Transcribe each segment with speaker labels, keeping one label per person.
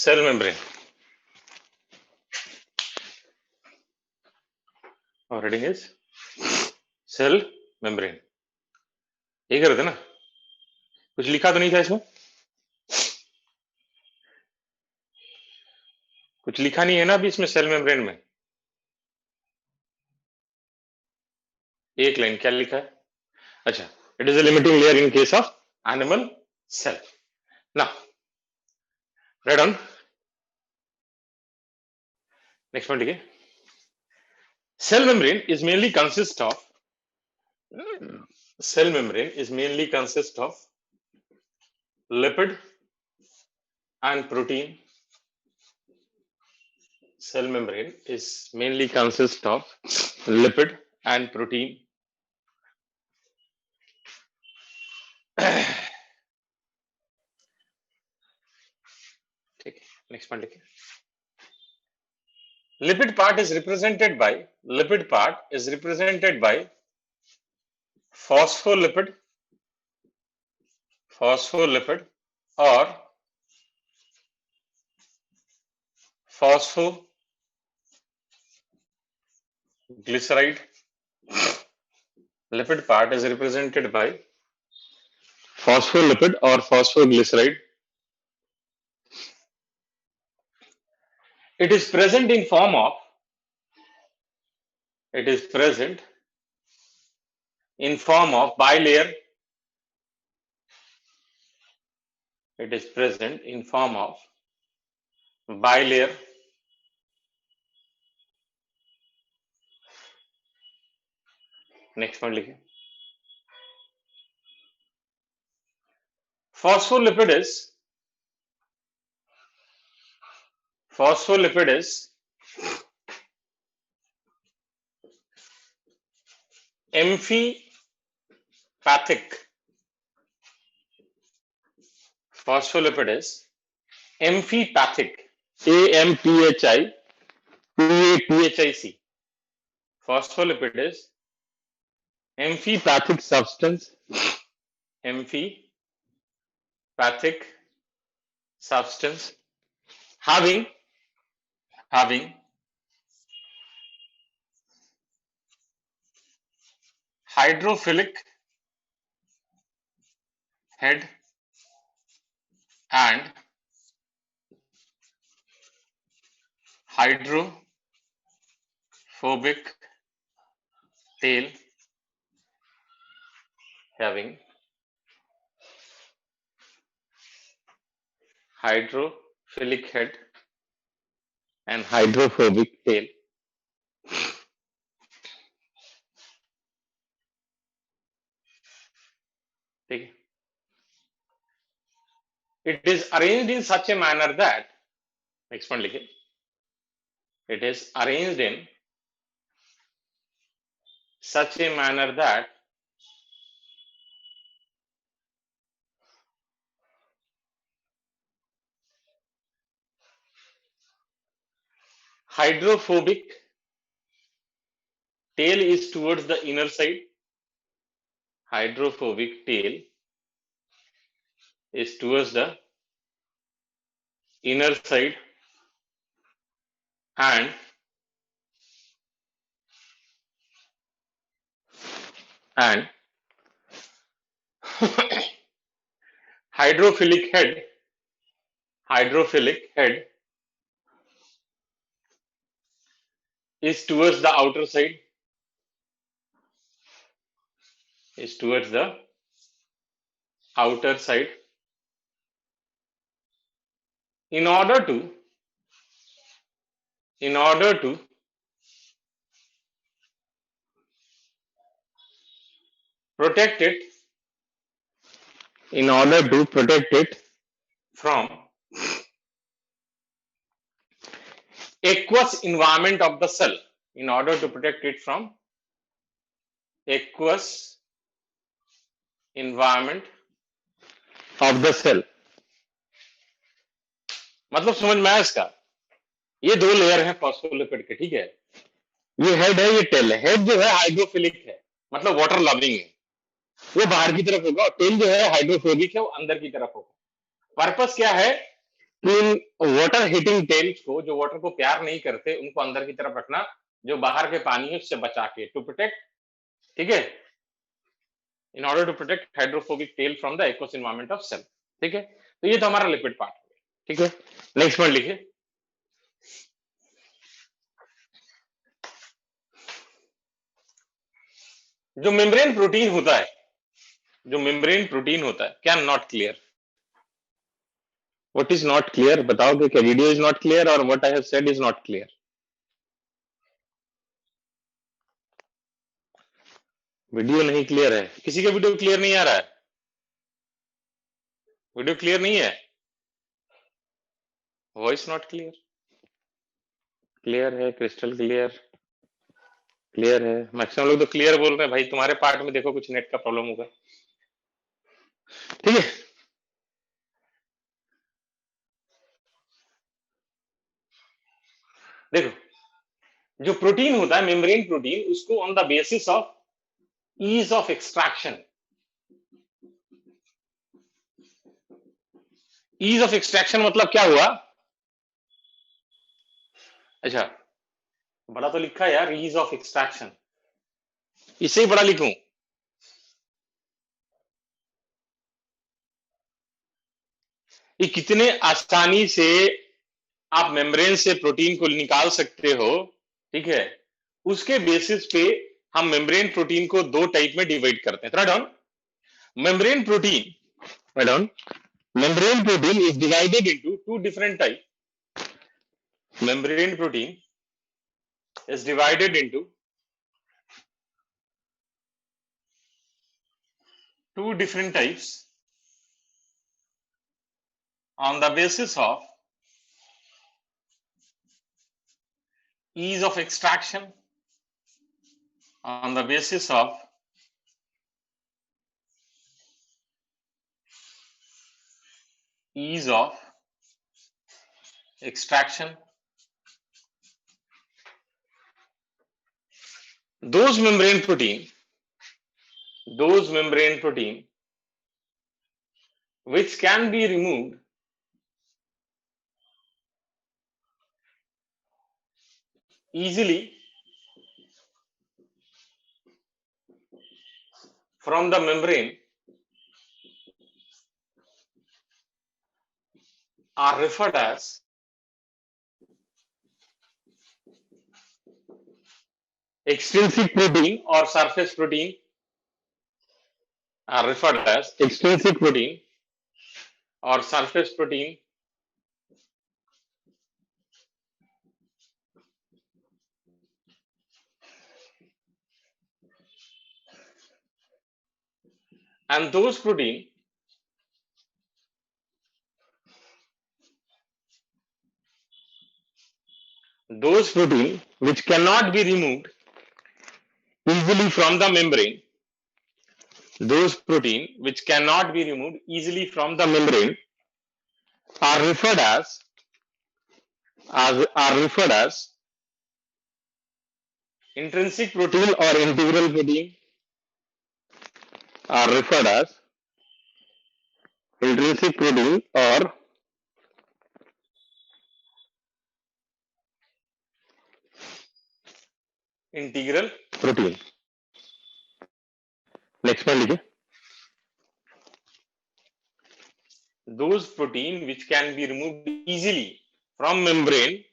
Speaker 1: cell membrane. Our heading is cell membrane. ये कर रहे थे ना, कुछ लिखा तो नहीं था इसमें, कुछ लिखा नहीं है ना अभी इसमें सेल मेम्ब्रेन में। एक लाइन क्या लिखा है? अच्छा, it is a limiting layer in case of animal cell. Now right on, next point लिखिए। Cell membrane is mainly consist of lipid and protein. Cell membrane is mainly consist of lipid and protein. ठीक है, next point लिखिए। Lipid part is represented by phospholipid or phosphoglyceride. Lipid part is represented by phospholipid or phosphoglyceride. It is present in form of bilayer. It is present in form of bilayer. Next point लिखिए। Phospholipid is amphipathic. Phospholipid is amphipathic. AMPHIPATHIC. Phospholipid is amphipathic substance. Having hydrophilic head and hydrophobic tail. Having hydrophilic head and hydrophobic tail. ठीक है। It is arranged in such a manner that, next one लिखिए, it is arranged in such a manner that hydrophobic tail is towards the inner side. Hydrophobic tail is towards the inner side and hydrophilic head is towards the outer side. In order to protect it from aqueous environment of the cell. In order to protect it from aqueous environment of the cell. मतलब समझ में आया इसका? ये दो layer है phospholipid के, ठीक है। ये हेड है, ये टेल है। हेड जो है हाइड्रोफिलिक है, मतलब वाटर लविंग है, वो बाहर की तरफ होगा, और टेल जो है हाइड्रोफोबिक है, वो अंदर की तरफ होगा। पर्पस क्या है? कि इन वाटर हीटिंग टेल्स को, जो वाटर को प्यार नहीं करते, उनको अंदर की तरफ रखना, जो बाहर के पानी है उससे बचा के, टू प्रोटेक्ट, ठीक है, in order to protect hydrophobic tail from the aqueous environment of cell, ठीक है। तो ये तो हमारा लिपिड पार्ट हो गया, ठीक है। नेक्स्ट पॉइंट लिखिए, जो मेम्ब्रेन प्रोटीन होता है, जो मेम्ब्रेन प्रोटीन होता है, क्या not clear? What is not clear? बताओगे क्या वीडियो इज नॉट क्लियर और what I have said is not clear? Video नहीं क्लियर है? किसी का वीडियो क्लियर नहीं आ रहा है? वीडियो क्लियर नहीं है? Voice not clear? क्लियर है, क्रिस्टल क्लियर, क्लियर है। मैक्सिमम लोग तो क्लियर बोल रहे हैं भाई। तुम्हारे पार्ट में देखो कुछ नेट का प्रॉब्लम होगा, ठीक है। देखो, जो प्रोटीन होता है मेम्ब्रेन प्रोटीन, उसको on the basis of ease of extraction, ease of extraction मतलब क्या हुआ? अच्छा, बड़ा तो लिखा है यार, ईज ऑफ एक्सट्रैक्शन, इसे ही बड़ा लिखूं? ये कितने आसानी से आप मेम्ब्रेन से प्रोटीन को निकाल सकते हो, ठीक है। उसके बेसिस पे हम मेम्ब्रेन प्रोटीन को दो टाइप में डिवाइड करते हैं। Write down, membrane protein, write down, membrane protein is divided into two different type. Membrane protein is divided into two different types on the basis of ease of extraction, on the basis of ease of extraction. Those membrane protein which can be removed easily from the membrane are referred as extrinsic protein or surface protein, are referred as extrinsic protein or surface protein. And those protein which cannot be removed easily from the membrane, those protein which cannot be removed easily from the membrane are referred as intrinsic protein or integral protein, are referred as intrinsic protein or integral protein. Next one लीजिए, those protein which can be removed easily from membrane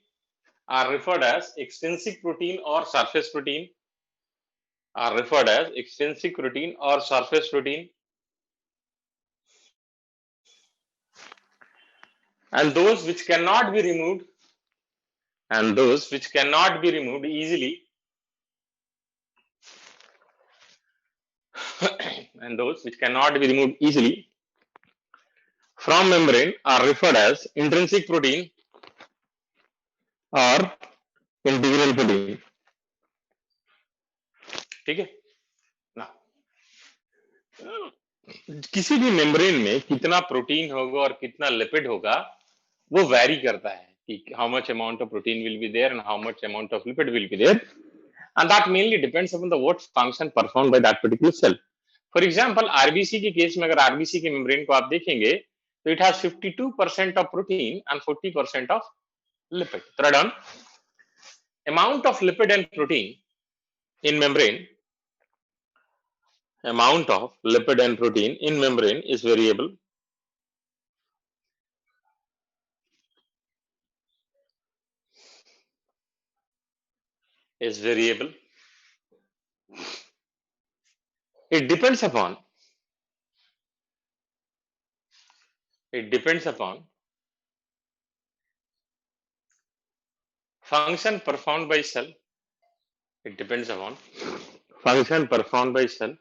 Speaker 1: are referred as extrinsic protein or surface protein, are referred as extrinsic protein or surface protein. And those which cannot be removed easily and those which cannot be removed easily from membrane are referred as intrinsic protein or integral protein. ठीक है ना। किसी भी membrane में कितना protein होगा और कितना लिपिड होगा वो वैरी करता है कि how much amount of protein will be there and how much amount of lipid will be there, and that mainly depends upon the what function performed by that particular cell. For example RBC के case में अगर RBC के membrane को आप देखेंगे So it has 52% of protein and 40% of lipid. Third one, amount of lipid and protein in membrane. Amount of lipid and protein in membrane is variable. Is variable. It depends upon function performed by cell. It depends upon function performed by cell.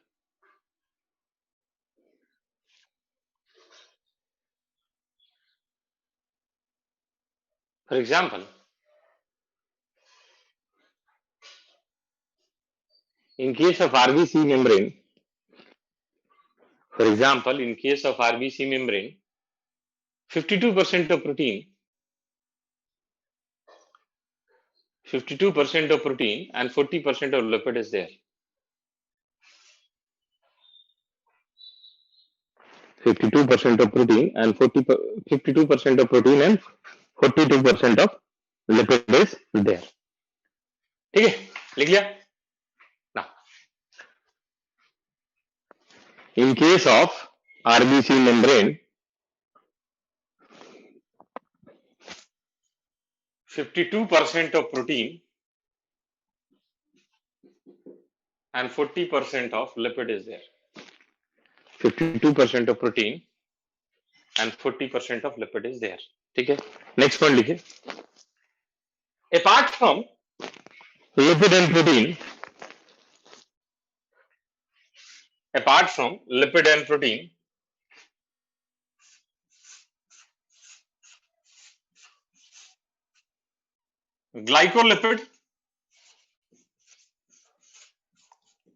Speaker 1: For example, in case of RBC membrane, for example, in case of RBC membrane, 52% of protein, 52% of protein and 40% of lipid is there. 52% of protein and 52% of protein and 42% of lipid is there. ठीक है, लिख लिया ना. In case of RBC membrane, 52% of protein and 40% of lipid is there. 52% of protein and 40% of lipid is there. ठीक है, next one लिखिए. Apart from lipid and protein, glycolipid,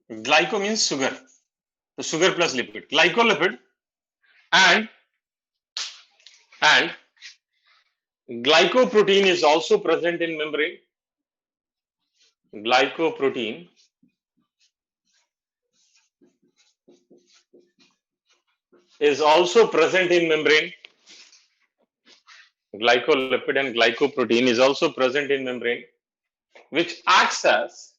Speaker 1: glyco means sugar, so sugar plus lipid, glycolipid and glycoprotein is also present in membrane. Glycoprotein is also present in membrane. Glycolipid and glycoprotein is also present in membrane, which acts as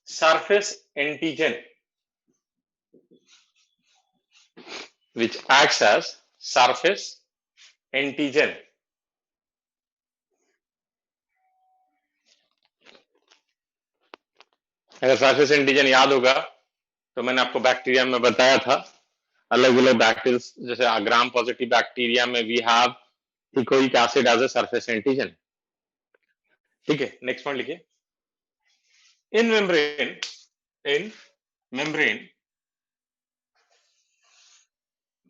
Speaker 1: surface antigen. Which acts as surface antigen. अगर surface antigen याद होगा तो मैंने आपको bacteria में बताया था, अलग अलग बैक्टीरिया, जैसे ग्राम पॉजिटिव बैक्टीरिया में we have teichoic acid as a surface antigen. ठीक है, नेक्स्ट पॉइंट लिखिए. इन membrane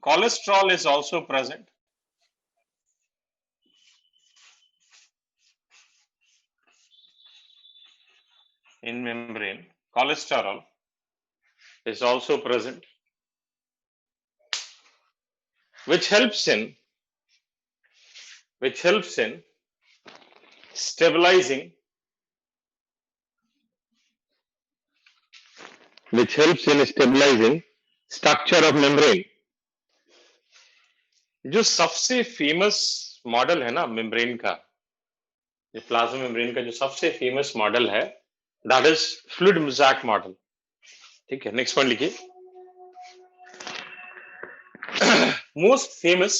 Speaker 1: cholesterol is also present. In membrane, cholesterol is also present, which helps in stabilizing structure of membrane. जो सबसे famous model है ना membrane का, ये plasma membrane का जो सबसे फेमस मॉडल है, that is fluid mosaic model. ठीक है, नेक्स्ट पॉइंट लिखिए. मोस्ट फेमस,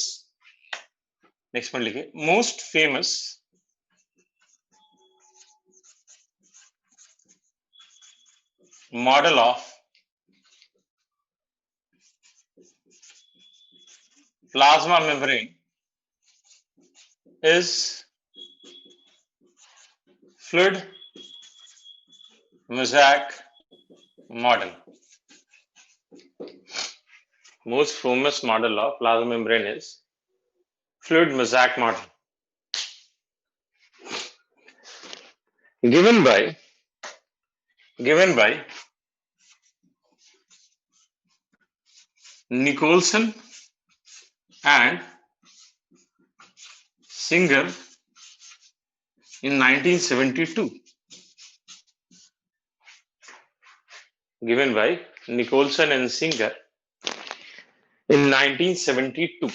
Speaker 1: नेक्स्ट पॉइंट लिखिए, most famous model of plasma membrane is fluid mosaic model. Most famous model of plasma membrane is fluid mosaic model, given by Nicholson and Singer in 1972. Given by Nicholson and Singer in 1972.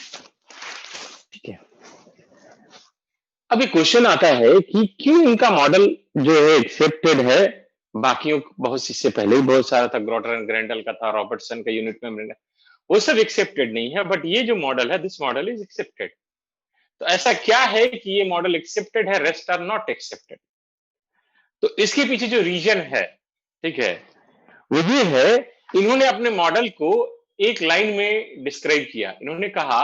Speaker 1: ठीक है, अभी question आता है कि क्यों इनका model जो है एक्सेप्टेड है, बाकियों बहुत इससे पहले ही बहुत सारा था, ग्रोटर एंड ग्रेंडल का था, रॉबर्टसन का यूनिट मेम्ब्रेन, वो सब एक्सेप्टेड नहीं है, बट ये जो मॉडल है, दिस मॉडल इज एक्सेप्टेड। तो ऐसा क्या है कि ये मॉडल एक्सेप्टेड है, रेस्ट आर नॉट एक्सेप्टेड? तो इसके पीछे जो रीजन है, ठीक है, वो ये है, इन्होंने अपने मॉडल को एक लाइन में डिस्क्राइब किया। इन्होंने कहा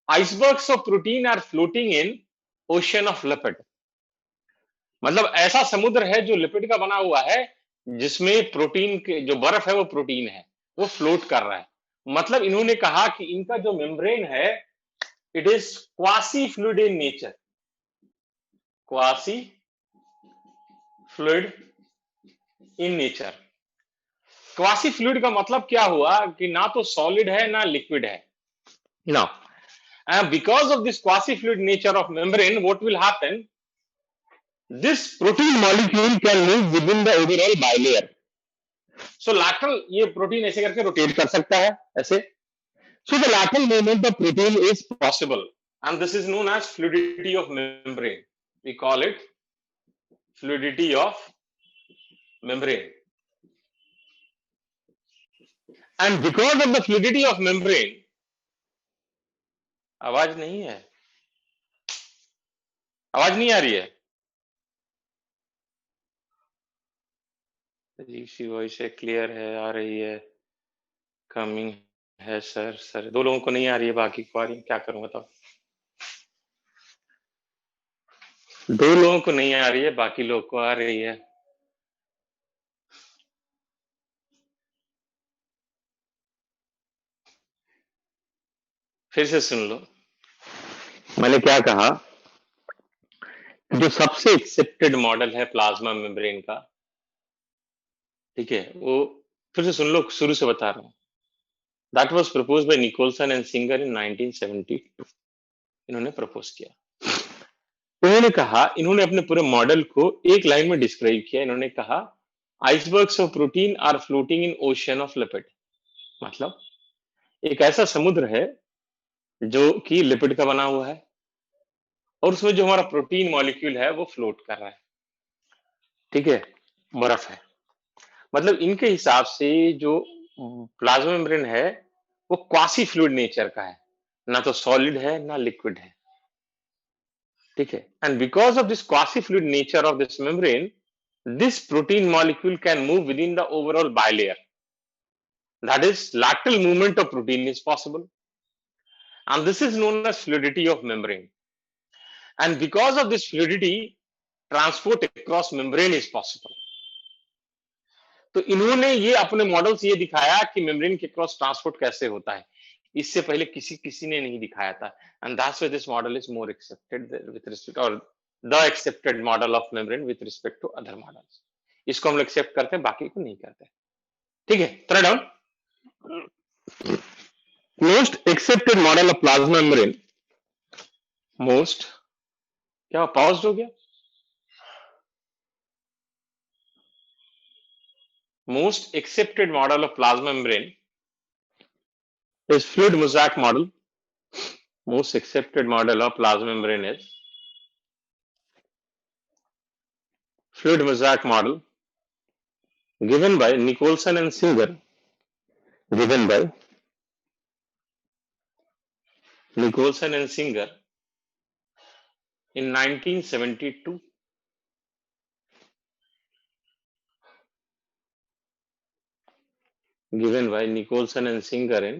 Speaker 1: icebergs of protein are floating in ocean of lipid. मतलब ऐसा समुद्र है जो लिपिड का बना हुआ है, जिसमें प्रोटीन के जो बर्फ है वो प्रोटीन है, वो फ्लोट कर रहा है। मतलब इन्होंने कहा कि इनका जो मेम्ब्रेन है, it is quasi fluid in nature. Quasi fluid in nature. Quasi fluid का मतलब क्या हुआ कि ना तो सॉलिड है ना लिक्विड है ना। And because of this quasi-fluid nature of membrane, what will happen? This protein molecule can move within the overall bilayer. So lateral, ये प्रोटीन ऐसे करके रोटेट कर सकता है ऐसे. So the lateral movement of protein is possible, and this is known as fluidity of membrane. We call it fluidity of membrane. And because of the fluidity of membrane, आवाज नहीं है, आवाज नहीं आ रही है. जी वॉइस है, क्लियर है, आ रही है, कमिंग है सर. दो लोगों को नहीं आ रही है, बाकी को आ रही है, क्या करूं बताओ. दो लोगों को नहीं आ रही है, बाकी लोगों को आ रही है. फिर से सुन लो, मैंने क्या कहा. जो सबसे एक्सेप्टेड मॉडल है प्लाज्मा मेम्ब्रेन का, ठीक है, वो फिर से सुन लो, शुरू से बता रहा हूं. That was proposed by Nicolson and Singer in 1972. इन्होंने प्रपोज किया. उन्होंने कहा, इन्होंने अपने पूरे मॉडल को एक लाइन में डिस्क्राइब किया. इन्होंने कहा icebergs of protein are floating in ocean of lipid. मतलब एक ऐसा समुद्र है जो कि लिपिड का बना हुआ है, और उसमें जो हमारा प्रोटीन मॉलिक्यूल है वो फ्लोट कर रहा है. ठीक है, बर्फ है. मतलब इनके हिसाब से जो प्लाज्मा मेम्ब्रेन है वो क्वासी फ्लूइड नेचर का है, ना तो सॉलिड है ना लिक्विड है. ठीक है, and because of this quasi fluid nature of this membrane, this protein molecule can move within the overall bilayer. That is, lateral movement of protein is possible, and this is known as fluidity of membrane. And because of this fluidity, transport across membrane is possible. तो इन्होंने ये अपने model से ये दिखाया कि membrane के cross transport कैसे होता है. इससे पहले किसी ने नहीं दिखाया था. And that's why this model is more accepted with respect, और the accepted model of membrane with respect to other models. इसको हम लोग एक्सेप्ट करते हैं, बाकी को नहीं करते. ठीक है, throw down. Most accepted model of plasma membrane. Most, क्या पॉज हो गया? Most accepted model of plasma membrane is fluid mosaic model. Most accepted model of plasma membrane is fluid mosaic model, given by Nicholson and Singer. Given by Nicholson and Singer in 1972. Given by Nicholson and Singer in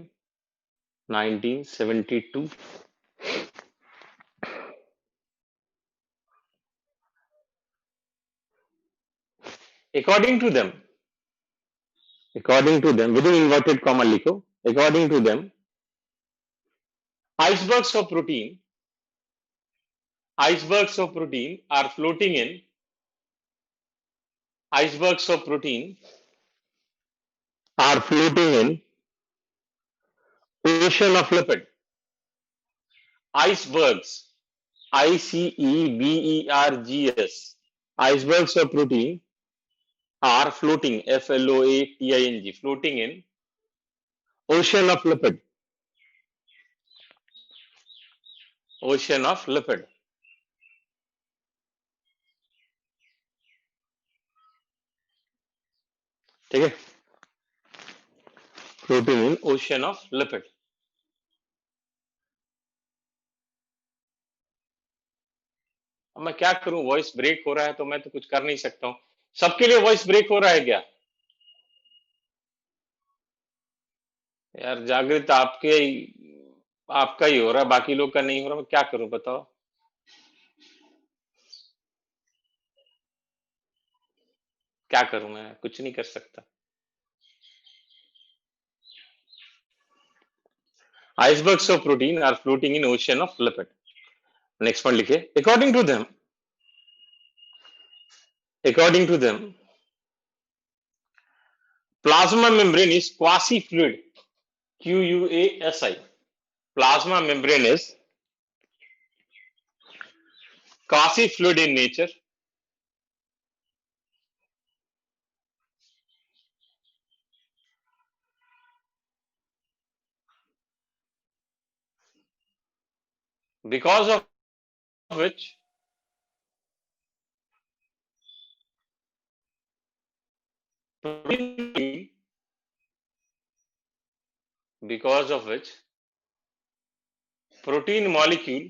Speaker 1: 1972. According to them, within inverted comma लिखो, according to them, icebergs of protein are floating in ocean of lipid. Icebergs, ICEBERGS, icebergs of protein are floating, FLOATING, floating in ocean of lipid. ocean of lipid. ठीक है, floating in ocean of lipid. अब मैं क्या करूं, voice break हो रहा है तो मैं तो कुछ कर नहीं सकता हूं. सबके लिए वॉइस ब्रेक हो रहा है क्या? यार जागृत आपका ही हो रहा है, बाकी लोग का नहीं हो रहा. मैं क्या करूं बताओ? क्या करूं, मैं कुछ नहीं कर सकता. Icebergs of protein are floating in ocean of lipid. Next point लिखिए. According to them, plasma membrane is quasi-fluid. QUASI. Plasma membrane is quasi-fluid in nature. Because of which protein molecule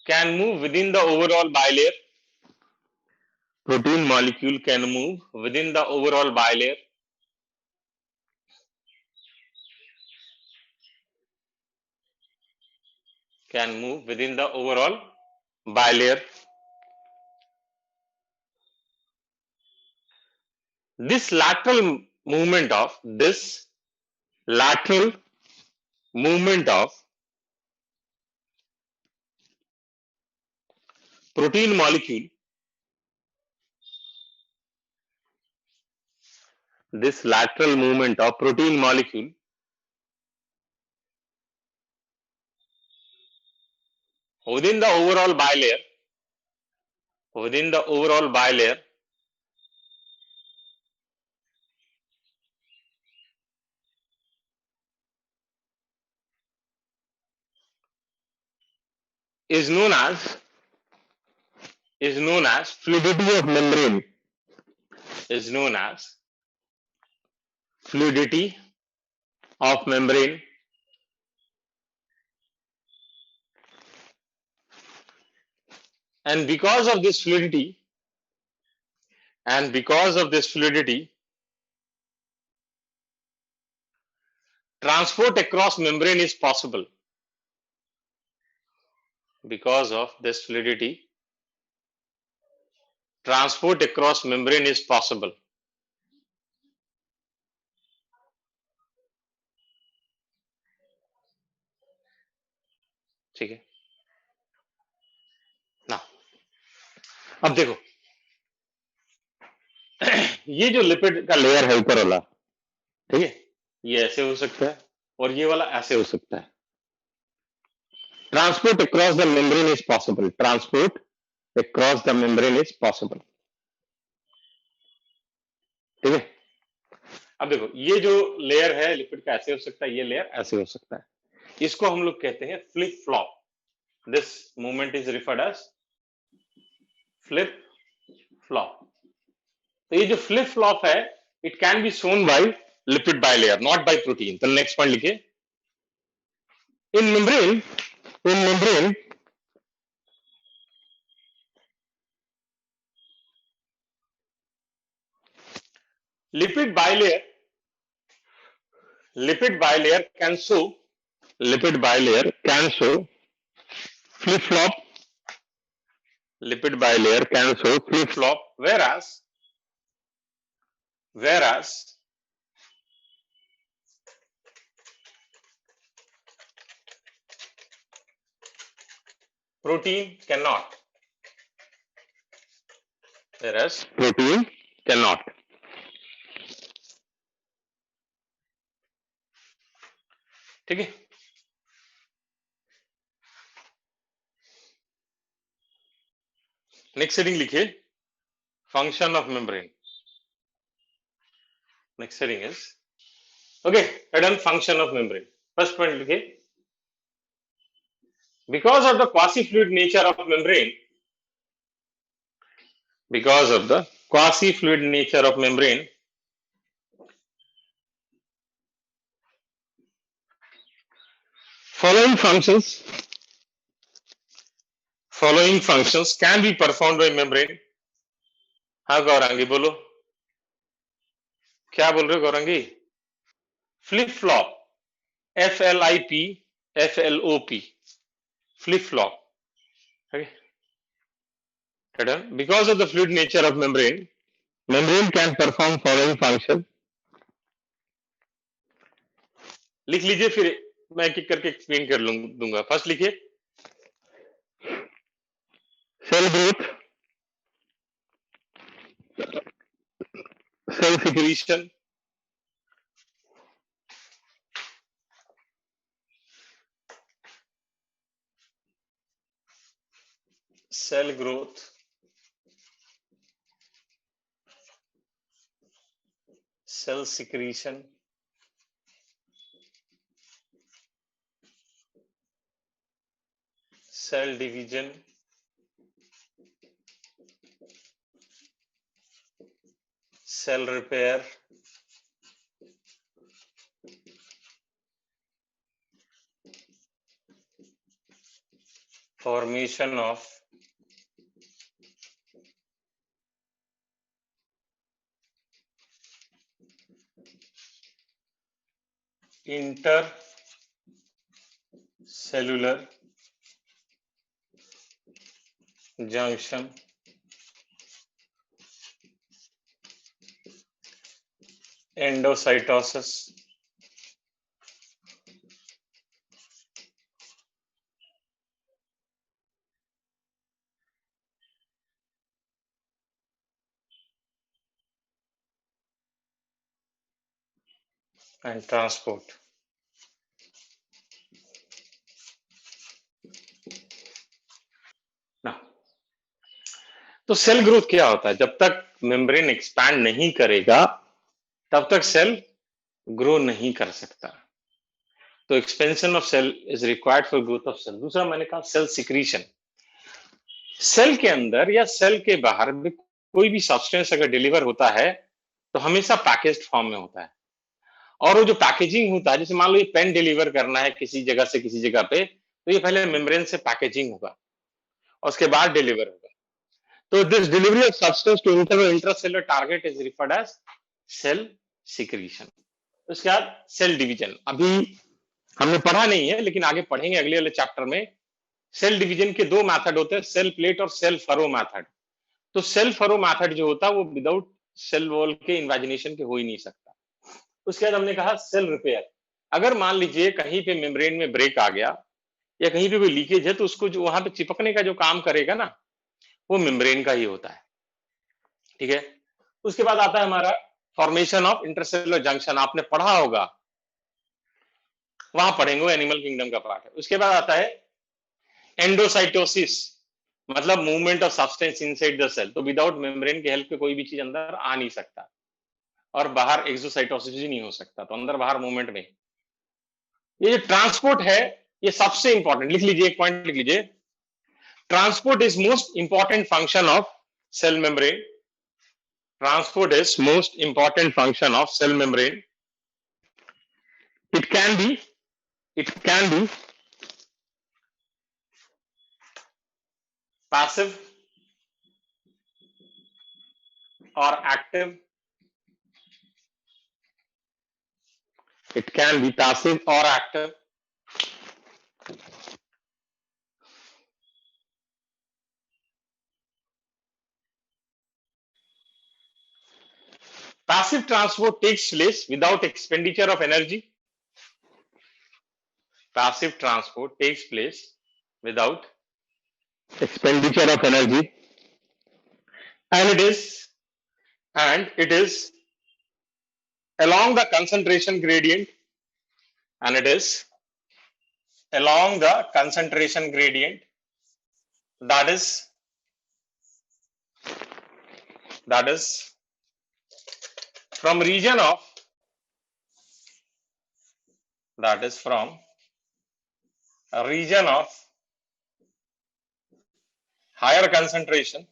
Speaker 1: can move within the overall bilayer. Protein molecule can move within the overall bilayer. Can move within the overall bilayer. This lateral movement of protein molecule, this lateral movement of protein molecule within the overall bilayer is known as fluidity of membrane. Is known as fluidity of membrane. And because of this fluidity, transport across membrane is possible. Because of this fluidity, transport across membrane is possible. ठीक है ना. अब देखो, ये जो lipid का layer है ऊपर वाला, ठीक है, ये ऐसे हो सकता है और ये वाला ऐसे हो सकता है. Transport across the membrane is possible. Transport across the membrane is possible. ठीक है. अब देखो, ये जो लेयर है लिपिड का ऐसे हो सकता है, ये लेयर ऐसे हो सकता है. इसको हम लोग कहते हैं flip flop. This movement is referred as flip flop. तो ये जो फ्लिप फ्लॉप है, it can be shown by lipid bilayer, not by protein. तो नेक्स्ट पॉइंट लिखिए. In membrane lipid bilayer can show flip flop. Lipid bilayer can show flip flop, whereas protein cannot. ठीक है. Next heading लिखिए. Function of membrane. Next heading is Okay, hidden function of membrane. First point लिखिए. Because of the quasi-fluid nature of membrane, because of the quasi-fluid nature of membrane, following functions can be performed by membrane. हाँ गौरांगी बोलो, क्या बोल रहे हो Gaurangi? Flip flop, FLIP, FLOP, flip flop. Okay. Because of the fluid nature of membrane, membrane can perform following function. लिख लीजिए, फिर मैं एक एक करके एक्सप्लेन कर दूंगा. फर्स्ट लिखिए, cell growth, cell secretion, cell growth, cell secretion, cell division, cell repair, formation of intercellular junction, endocytosis, and transport. Now, तो सेल ग्रोथ क्या होता है? जब तक मेम्ब्रेन एक्सपैंड नहीं करेगा तब तक सेल ग्रो नहीं कर सकता. तो expansion of cell is required for growth of cell. दूसरा मैंने कहा सेल सिक्रीशन. सेल के अंदर या सेल के बाहर भी कोई भी सब्सटेंस अगर डिलीवर होता है तो हमेशा पैकेज्ड फॉर्म में होता है. और वो जो पैकेजिंग होता है, जैसे मान लो ये पेन डिलीवर करना है किसी जगह से किसी जगह पे, तो ये पहले मेम्ब्रेन से पैकेजिंग होगा और उसके बाद डिलीवर होगा. तो this delivery of substance to intracellular target is referred as cell secretion. उसके बाद सेल डिवीजन. अभी हमने पढ़ा नहीं है लेकिन आगे पढ़ेंगे अगले वाले चैप्टर में. सेल डिवीजन के दो मेथड होते हैं, सेल प्लेट और सेल फरो मेथड. तो सेल फरो मेथड जो होता है वो विदाउट सेल वॉल के इन्वेजिनेशन के हो ही नहीं सकता. उसके बाद हमने कहा सेल रिपेयर. अगर मान लीजिए कहीं पे मेम्ब्रेन में ब्रेक आ गया या कहीं पे कोई लीकेज है तो उसको जो वहां पे चिपकने का जो काम करेगा ना वो मेम्ब्रेन का ही होता है. ठीक है. उसके बाद आता है हमारा फॉर्मेशन ऑफ इंटरसेलुलर जंक्शन. आपने पढ़ा होगा, वहां पढ़ेंगे, एनिमल किंगडम का पार्ट है. उसके बाद आता है एंडोसाइटोसिस, मतलब movement of substance inside the cell. तो विदाउट मेम्ब्रेन के हेल्प के कोई भी चीज अंदर आ नहीं सकता और बाहर एक्सोसाइटोसिस भी नहीं हो सकता. तो अंदर बाहर मूवमेंट में ये जो ट्रांसपोर्ट है ये सबसे इंपॉर्टेंट. लिख लीजिए, एक पॉइंट लिख लीजिए. Transport is most important function of cell membrane. Transport is most important function of cell membrane. It can be passive or active. It can be passive or active. Passive transport takes place without expenditure of energy. Passive transport takes place without expenditure of energy, and it is along the concentration gradient, and it is along the concentration gradient that is from region of that is from a region of higher concentration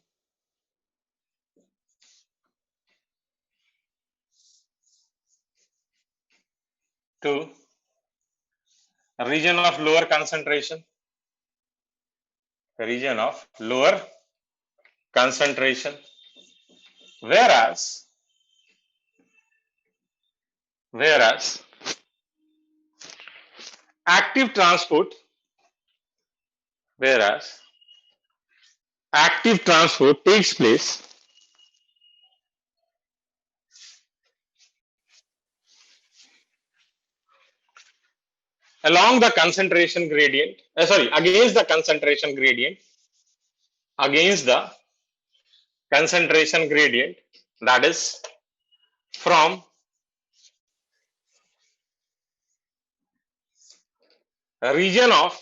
Speaker 1: to a region of lower concentration, whereas active transport takes place along the concentration gradient, against the concentration gradient, that is from a region of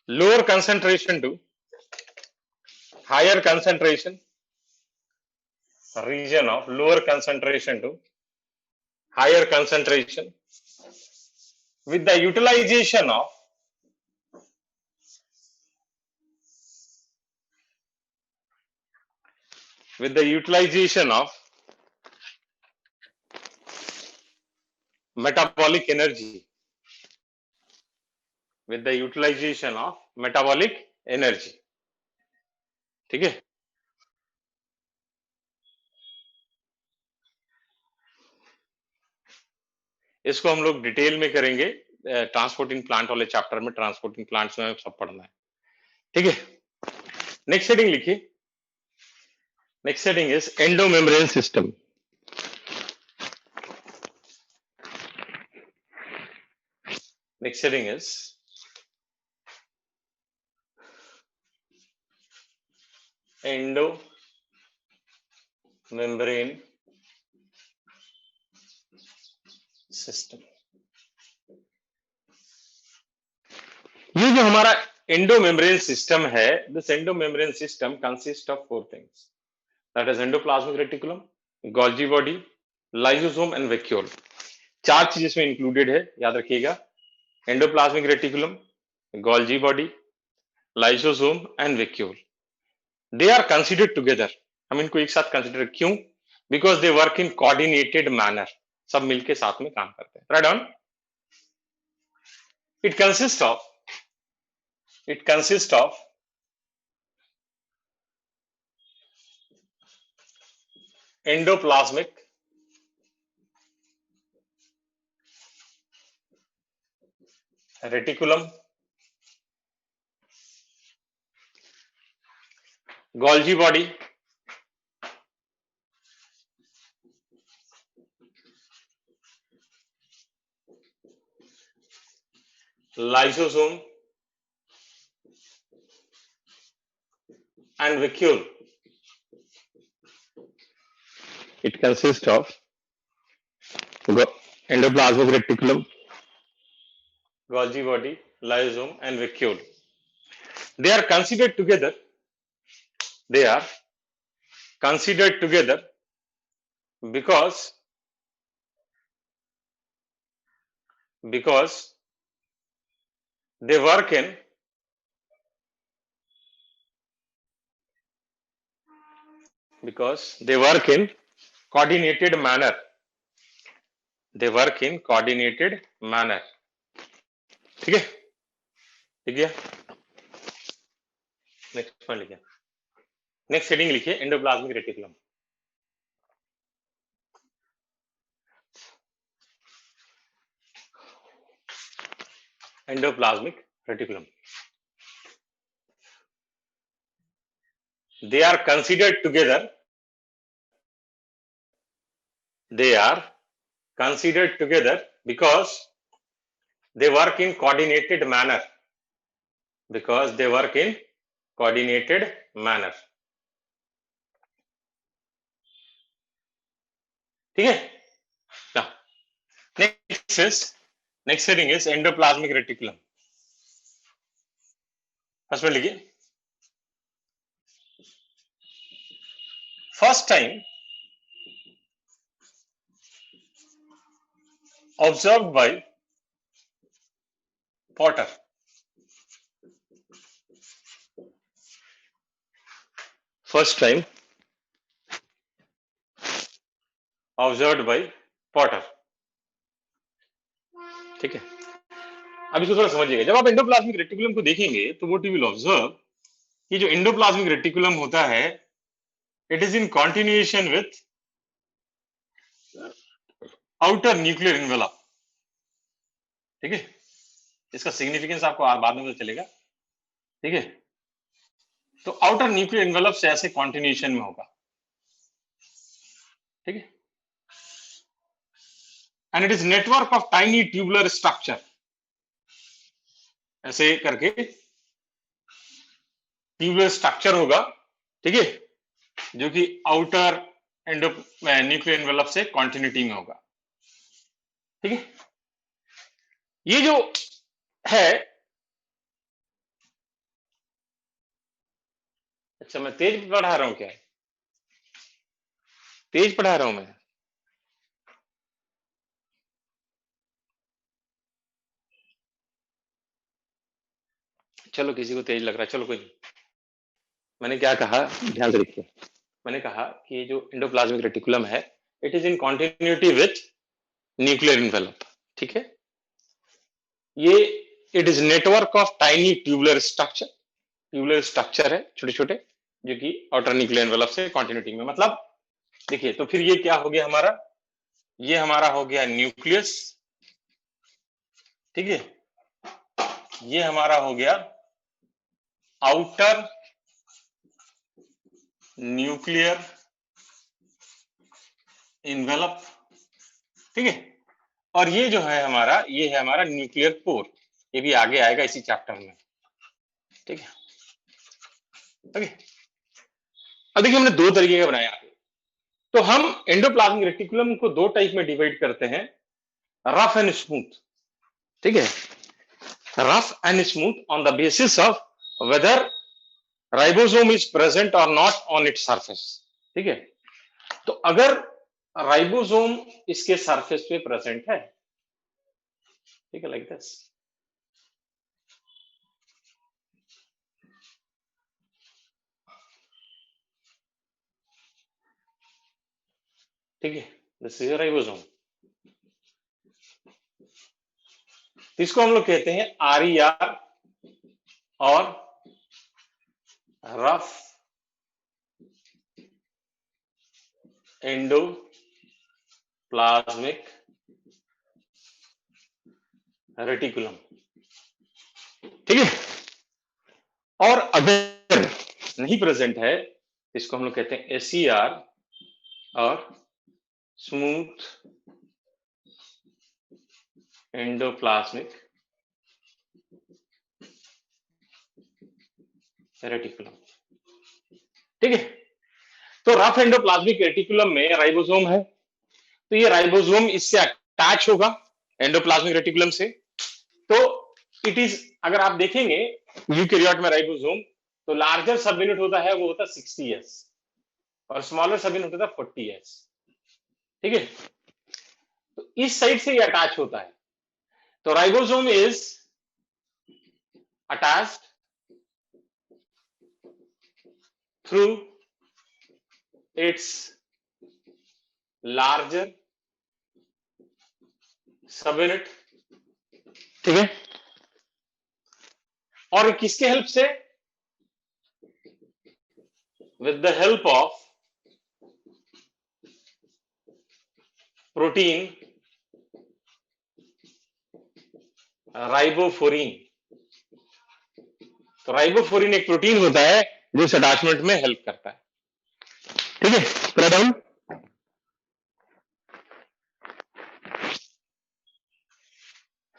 Speaker 1: lower concentration to higher concentration, region of lower concentration to higher concentration, with the utilization of metabolic energy, ठीक है। इसको हम लोग detail में करेंगे transporting plant वाले chapter में, transporting plants में सब पढ़ना है, ठीक है। नेक्स्ट हेडिंग लिखिए, next heading is endomembrane system. Next heading is endomembrane system. ये जो हमारा एंडोमेम्ब्रेन सिस्टम है, this endomembrane system consist of 4 things, that is endoplasmic reticulum, Golgi body, lysosome and vacuole. 4 चीज इसमें इंक्लूडेड है, याद रखिएगा, endoplasmic reticulum, Golgi body, lysosome and vacuole. They are considered together, हम इनको एक साथ कंसिडर क्यों? Because they work in coordinated manner, सब मिलके साथ में काम करते हैं। Right on. It consist of endoplasmic reticulum, Golgi body, lysosome and vacuole. It consists of endoplasmic reticulum, Golgi body, lysosome and vacuole. They are considered together because they work in coordinated manner. ठीक है, ठीक है। Next point लिखिए, next heading लिखिए, endoplasmic reticulum. endoplasmic reticulum. They are considered together because they work in coordinated manner. ठीक है। Next heading is endoplasmic reticulum. First में लिखिए, first time observed by Potter. First time observed by Potter. ठीक है, अब इसको थोड़ा समझिएगा। जब आप एंडोप्लाज्मिक रेटिकुलम को देखेंगे तो व्हाट यू विल ऑब्जर्व कि जो एंडोप्लाज्मिक रेटिकुलम होता है it is in continuation with outer nuclear envelope. ठीक है, इसका सिग्निफिकेंस आपको बाद में पता चलेगा। ठीक है, तो आउटर न्यूक्लियर एनवेलप से ऐसे कॉन्टिन्यूएशन में होगा। ठीक है, and it is network of tiny tubular structure, ऐसे करके ट्यूबुलर स्ट्रक्चर होगा। ठीक है, जो कि आउटर न्यूक्लियर एनवेलप से कॉन्टिन्यूटी में होगा। ठीक है, ये जो है, अच्छा मैं तेज पढ़ा रहा हूं क्या? तेज पढ़ा रहा हूं मैं? चलो किसी को तेज लग रहा है, चलो कोई नहीं। मैंने क्या कहा, ध्यान से देखिए। मैंने कहा कि जो एंडोप्लाज्मिक रेटिकुलम है it is in continuity with nuclear envelope. ठीक है, ये it is network of tiny tubular structure, tubular structure है छोटे छोटे, जो कि आउटर न्यूक्लियर एनवेलप से कॉन्टिन्यूटी में। मतलब देखिए, तो फिर ये क्या हो गया हमारा, ये हमारा हो गया न्यूक्लियस। ठीक है, ये हमारा हो गया आउटर न्यूक्लियर एनवेलप। ठीक है, और ये जो है हमारा, ये है हमारा न्यूक्लियर पोर। ये भी आगे आएगा इसी चैप्टर में। ठीक है, ओके। अब देखिए हमने दो तरीके का बनाया। तो हम एंडोप्लाज्मिक रेटिकुलम को दो टाइप में डिवाइड करते हैं, रफ एंड स्मूथ। ठीक है, rough and smooth on the basis of whether ribosome is present और नॉट ऑन इट्स सरफेस। ठीक है, तो अगर राइबोसोम इसके सरफेस पे प्रेजेंट है, ठीक है, लाइक दिस। ठीक है, दिस इज राइबोसोम। इसको हम लोग कहते हैं आरईआर और रफ एंडोप्लाज्मिक रेटिकुलम। ठीक है, और अगर नहीं प्रेजेंट है इसको हम लोग कहते हैं एसईआर और स्मूथ एंडोप्लाज्मिक रेटिकुलम। ठीक है, तो रफ एंडोप्लाज्मिक रेटिकुलम में राइबोसोम है, तो ये राइबोसोम इससे अटैच होगा एंडोप्लाज्मिक रेटिकुलम से। तो इट इज, अगर आप देखेंगे यूकैरियोट में राइबोसोम, तो लार्जर सब यूनिट होता है वो होता है 60s और स्मॉलर सब यूनिट होता है 40s। ठीक है, तो इस साइड से ये अटैच होता है। तो ribosome is attached through it's larger सब यूनिट। ठीक है, और किसके हेल्प से, with the help of protein ribophorin. तो राइबोफोरिन एक प्रोटीन होता है जो इस अटैचमेंट में हेल्प करता है। ठीक है, प्रथम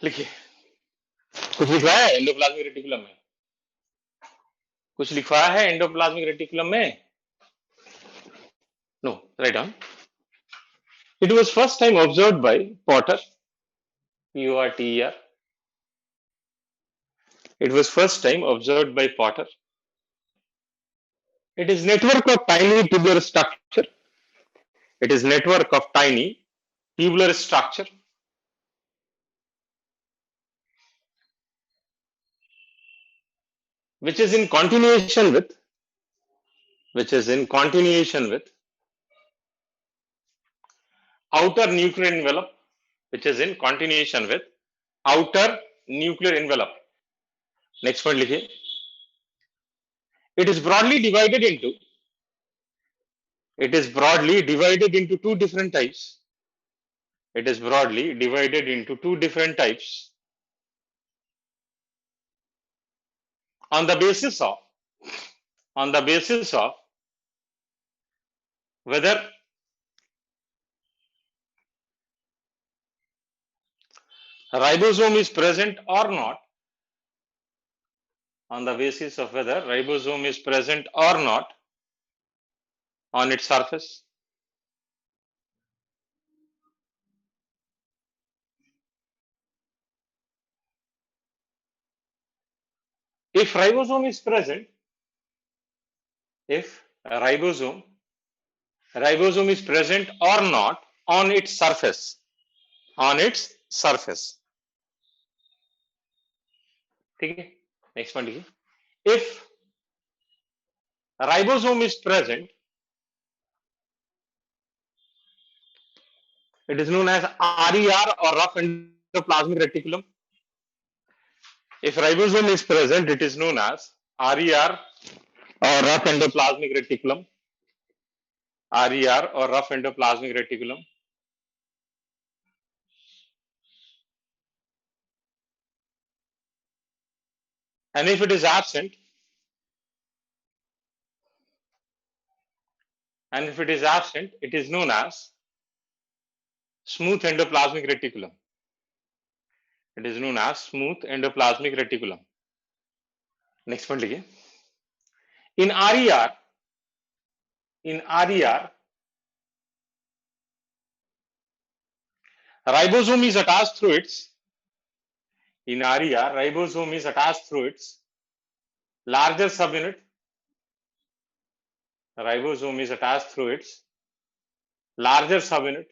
Speaker 1: लिखिए, कुछ लिखवाया है एंडोप्लाज्मिक रेटिकुलम में, कुछ लिखवाया है एंडोप्लाज्मिक रेटिकुलम में? No, write down. It was first time observed by Porter, PORTER. It was first time observed by Potter It is network of tiny tubular structure. It is network of tiny tubular structure which is in continuation with outer nuclear envelope, which is in continuation with outer nuclear envelope. Next point लिखिए. It is broadly divided into two different types. It is broadly divided into two different types on the basis of whether ribosome is present or not, on the basis of whether ribosome is present or not on its surface. If ribosome is present, if ribosome is present or not on its surface, ठीक है. Next point लिखिए. If ribosome is present, it is known as RER or rough endoplasmic reticulum. If ribosome is present, it is known as RER or rough endoplasmic reticulum. RER or rough endoplasmic reticulum. And if it is absent, it is known as smooth endoplasmic reticulum. It is known as smooth endoplasmic reticulum. Next point लिखिए. In RER, ribosome is attached through its larger subunit. Ribosome is attached through its larger subunit